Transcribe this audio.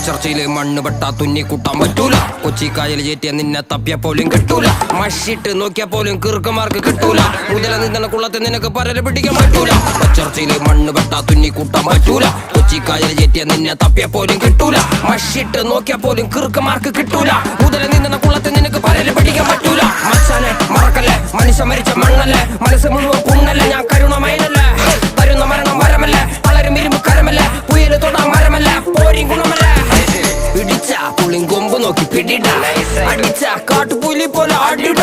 മച്ചർച്ചയില് മണ്ണ് പെട്ടാ തുന്നി കൂട്ടാൻ പറ്റൂല. കൊച്ചിക്കായൽ ചേറ്റിയ നിന്നെ തപ്പിയ പോലും കിട്ടൂല. മഷിട്ട് നോക്കിയാ പോലും കീർക്കമാർക്ക് കിട്ടൂല. മുതല നിന്ന കുളത്തെ നിനക്ക് പരല് പിടിക്കാൻ പറ്റൂല. മച്ചർച്ചയില് മണ്ണ് പെട്ടാ തുന്നി കൂട്ടാൻ പറ്റൂല. കൊച്ചിക്കായൽ ചേറ്റിയ നിന്നെ തപ്പിയ പോലും കിട്ടൂല. മഷിട്ട് നോക്കിയാ പോലും കീർക്കമാർക്ക് കിട്ടൂല. മുതല നിന്ന കുളത്തെ നിനക്ക് പരല് പിടിക്കാൻ പറ്റൂല. മച്ചാനെ മറക്കല്ലേ, മനുഷ്യ മരിച്ച മണ്ണല്ലേ, മനസ്സ് മുഴുവൻ പുണ്ണല്ലേ, ഞാൻ കരുണമയനല്ലേ. വരുന്ന മരണം മരമല്ലേ, പലരും ഇരുമ്പ് കരമല്ലേ, പുയല് തൊടാൻ മരമല്ലേ, പോരിൻ ഗുണമല്ലേ. പിടിച്ച പുളിങ്കൊമ്പ് നോക്കി പിടിട, അടിച്ച കാട്ടുപുലി പോലെ ആടിട.